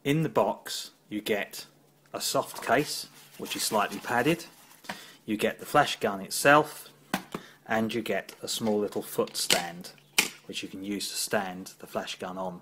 In the box you get a soft case which is slightly padded, you get the flash gun itself, and you get a small little foot stand which you can use to stand the flash gun on.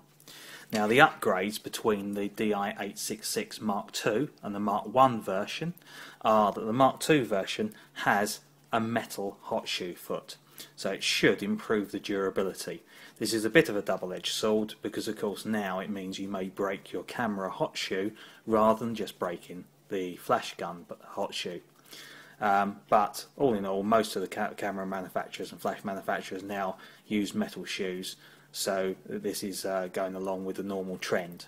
Now the upgrades between the Di866 Mark II and the Mark I version are that the Mark II version has a metal hot shoe foot, so it should improve the durability. This is a bit of a double-edged sword because of course now it means you may break your camera hot shoe rather than just breaking the flash gun hot shoe. But all in all, most of the camera manufacturers and flash manufacturers now use metal shoes, so this is going along with the normal trend.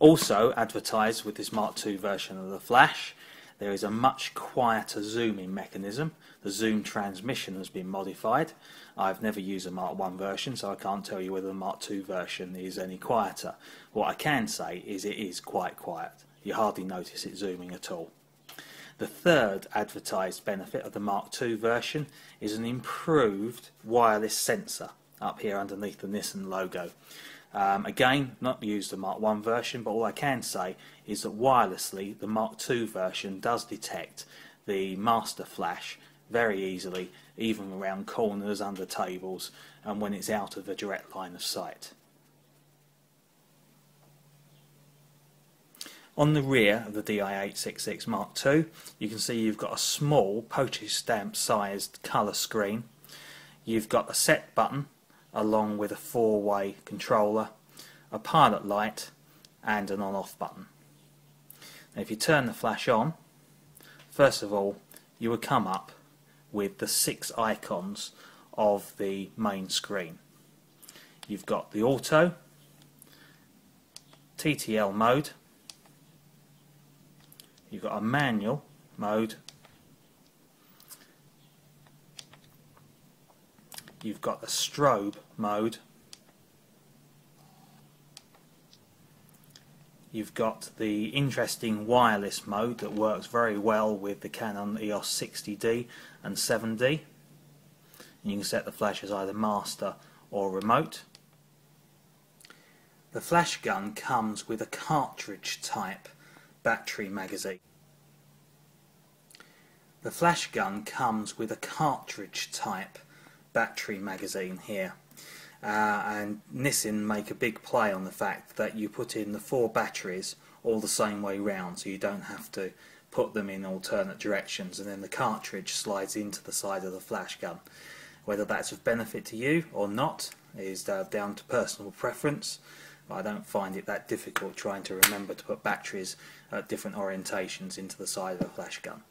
Also advertised with this Mark II version of the flash, there is a much quieter zooming mechanism. The zoom transmission has been modified. I've never used a Mark I version, so I can't tell you whether the Mark II version is any quieter. What I can say is it is quite quiet. You hardly notice it zooming at all. The third advertised benefit of the Mark II version is an improved wireless sensor up here underneath the Nissin logo. Again, not used the Mark I version, but all I can say is that wirelessly the Mark II version does detect the master flash very easily, even around corners, under tables, and when it's out of the direct line of sight. On the rear of the Di866 Mark II, you can see you've got a small postage stamp sized colour screen. You've got a set button along with a 4-way controller, a pilot light and an on-off button. Now if you turn the flash on, first of all you will come up with the 6 icons of the main screen. You've got the auto, TTL mode, you've got a manual mode, you've got a strobe mode, you've got the interesting wireless mode that works very well with the Canon EOS 60D and 7D. You can set the flash as either master or remote. The flash gun comes with a cartridge type battery magazine. The flash gun comes with a cartridge type battery magazine here, and Nissin make a big play on the fact that you put in the 4 batteries all the same way round, so you don't have to put them in alternate directions, and then the cartridge slides into the side of the flash gun. Whether that's of benefit to you or not is down to personal preference, but I don't find it that difficult trying to remember to put batteries at different orientations into the side of the flash gun.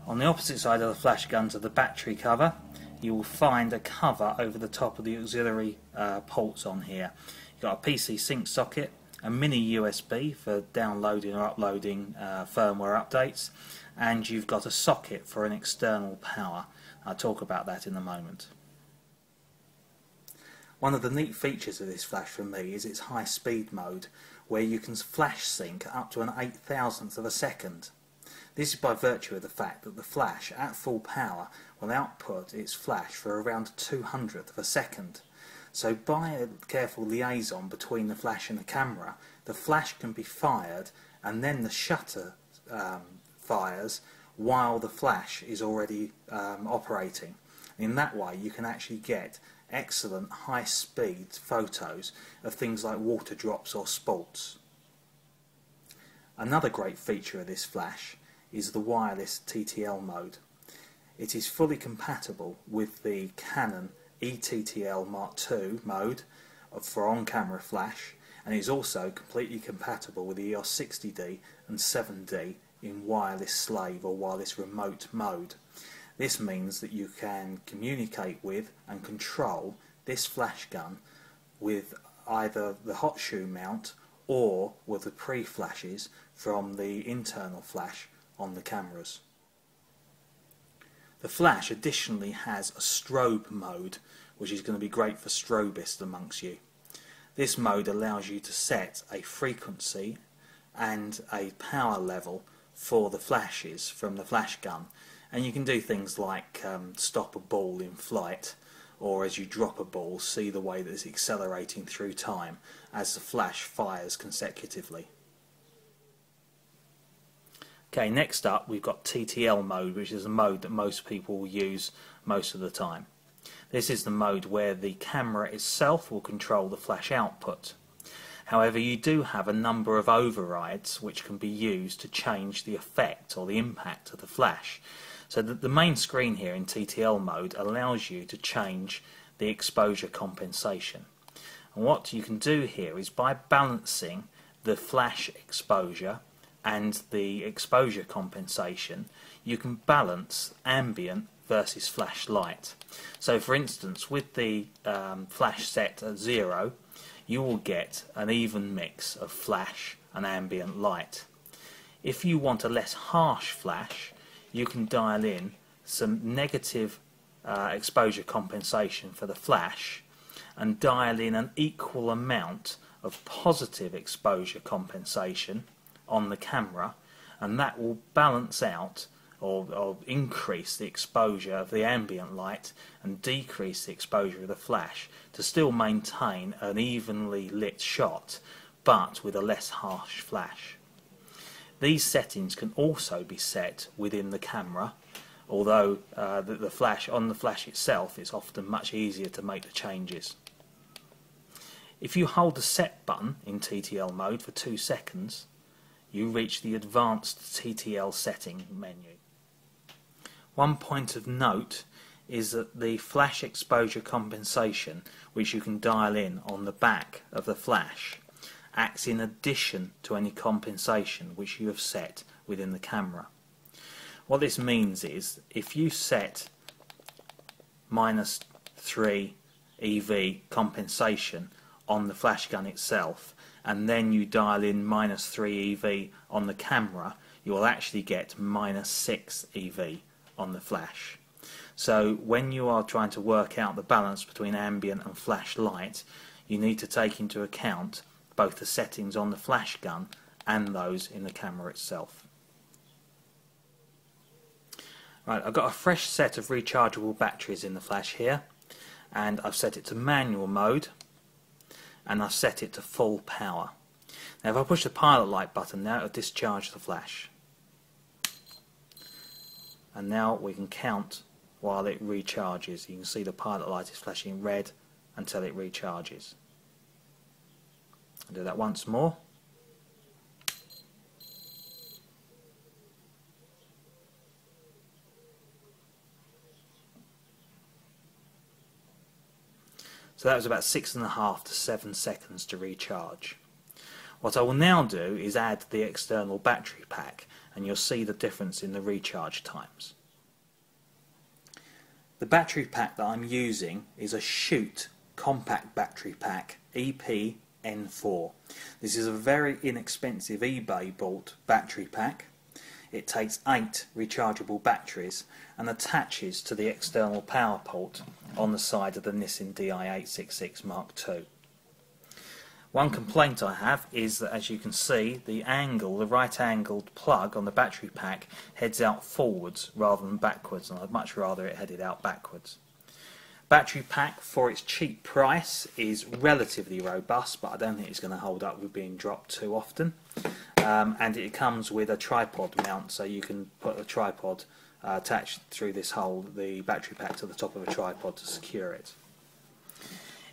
On the opposite side of the flash gun to the battery cover, you will find a cover over the top of the auxiliary ports on here. You've got a PC sync socket, a mini USB for downloading or uploading firmware updates, and you've got a socket for an external power. I'll talk about that in a moment. One of the neat features of this flash for me is its high speed mode, where you can flash sync up to an 8,000th of a second. This is by virtue of the fact that the flash at full power will output its flash for around a 200th of a second. So by a careful liaison between the flash and the camera, the flash can be fired and then the shutter fires while the flash is already operating. In that way you can actually get excellent high-speed photos of things like water drops or sports. Another great feature of this flash is the wireless TTL mode. It is fully compatible with the Canon eTTL Mark II mode for on-camera flash, and is also completely compatible with the EOS 60D and 7D in wireless slave or wireless remote mode. This means that you can communicate with and control this flash gun with either the hot shoe mount or with the pre-flashes from the internal flash on the cameras. The flash additionally has a strobe mode, which is going to be great for strobists amongst you. This mode allows you to set a frequency and a power level for the flashes from the flash gun, and you can do things like stop a ball in flight, or as you drop a ball, see the way that it's accelerating through time as the flash fires consecutively. Okay, next up we've got TTL mode, which is a mode that most people will use most of the time. This is the mode where the camera itself will control the flash output. However, you do have a number of overrides which can be used to change the effect or the impact of the flash. So the main screen here in TTL mode allows you to change the exposure compensation. And what you can do here is, by balancing the flash exposure and the exposure compensation, you can balance ambient versus flash light. So for instance, with the flash set at 0, you will get an even mix of flash and ambient light. If you want a less harsh flash, you can dial in some negative exposure compensation for the flash and dial in an equal amount of positive exposure compensation on the camera, and that will balance out or increase the exposure of the ambient light and decrease the exposure of the flash to still maintain an evenly lit shot, but with a less harsh flash. These settings can also be set within the camera, although the flash itself, it's often much easier to make the changes. If you hold the set button in TTL mode for 2 seconds, you reach the advanced TTL setting menu. One point of note is that the flash exposure compensation, which you can dial in on the back of the flash, acts in addition to any compensation which you have set within the camera. What this means is, if you set -3 EV compensation on the flash gun itself, and then you dial in -3 EV on the camera, you will actually get -6 EV on the flash. So when you are trying to work out the balance between ambient and flash light, you need to take into account both the settings on the flash gun and those in the camera itself. Right, I've got a fresh set of rechargeable batteries in the flash here, and I've set it to manual mode, and I've set it to full power. Now if I push the pilot light button now, it'll discharge the flash. And now we can count while it recharges. You can see the pilot light is flashing red until it recharges. I'll do that once more. So that was about 6.5 to 7 seconds to recharge. What I will now do is add the external battery pack, and you'll see the difference in the recharge times. The battery pack that I'm using is a Shoot compact battery pack EP-N4. This is a very inexpensive eBay bought battery pack. It takes 8 rechargeable batteries and attaches to the external power port on the side of the Nissin Di866 Mark II. One complaint I have is that, as you can see, the right angled plug on the battery pack heads out forwards rather than backwards, and I'd much rather it headed out backwards. Battery pack, for its cheap price, is relatively robust, but I don't think it's going to hold up with being dropped too often. And it comes with a tripod mount, so you can put a tripod attached through this hole, the battery pack, to the top of a tripod to secure it.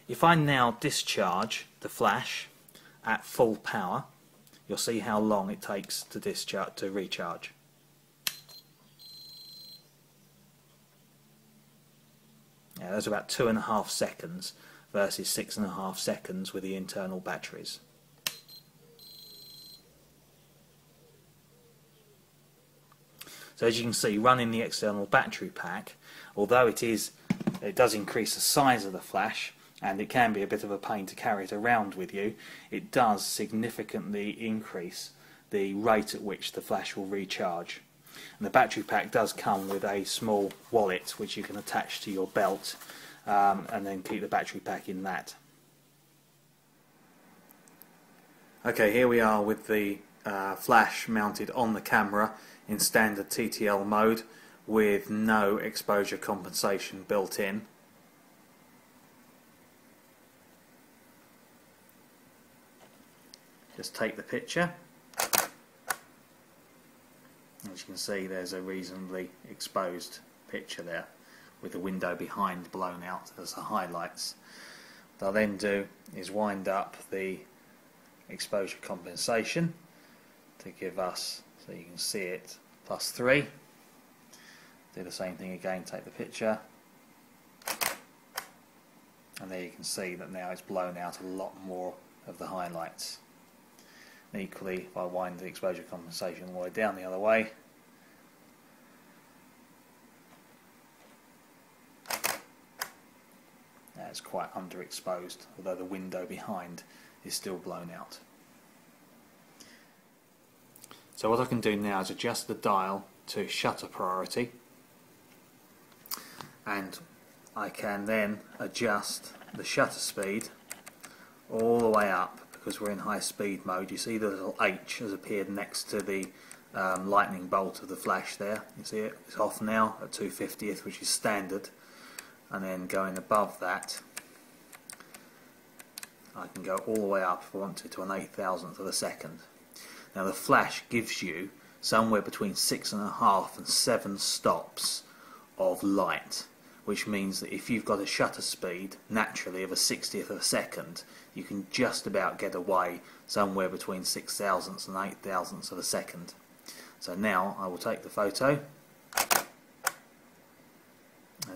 If I now discharge the flash at full power, you'll see how long it takes to recharge. Yeah, that's about 2.5 seconds versus 6.5 seconds with the internal batteries. So as you can see, running the external battery pack, although it does increase the size of the flash, and it can be a bit of a pain to carry it around with you, it does significantly increase the rate at which the flash will recharge. And the battery pack does come with a small wallet which you can attach to your belt, and then keep the battery pack in that. Okay, here we are with the flash mounted on the camera in standard TTL mode with no exposure compensation built in. just take the picture. As you can see, there's a reasonably exposed picture there with the window behind blown out as the highlights. What I'll then do is wind up the exposure compensation to give us, so you can see it, +3. Do the same thing again, take the picture, and there you can see that now it's blown out a lot more of the highlights. And equally, if I wind the exposure compensation all the way down the other way, it's quite underexposed, although the window behind is still blown out. So what I can do now is adjust the dial to shutter priority, and I can then adjust the shutter speed all the way up, because we're in high speed mode. You see the little H has appeared next to the lightning bolt of the flash there. You see it? It's off now at 2/50th, which is standard. And then going above that, I can go all the way up if I want to an 8,000th of a second. Now the flash gives you somewhere between 6.5 and 7 stops of light, which means that if you've got a shutter speed naturally of a 60th of a second, you can just about get away somewhere between 6,000ths and 8,000ths of a second. So now I will take the photo.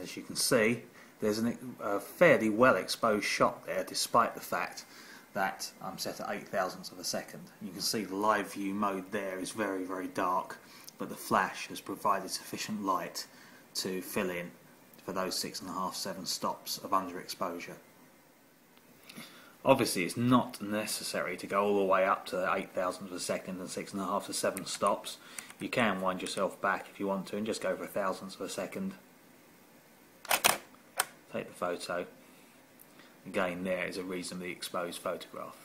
As you can see, there's a fairly well exposed shot there, despite the fact that I'm set at 8,000ths of a second. You can see the live view mode there is very, very dark, but the flash has provided sufficient light to fill in for those 6.5, 7 stops of underexposure. Obviously it's not necessary to go all the way up to 8,000ths of a second and 6.5 to 7 stops. You can wind yourself back if you want to and just go for 1,000ths of a second. Take the photo. Again, there is a reasonably exposed photograph.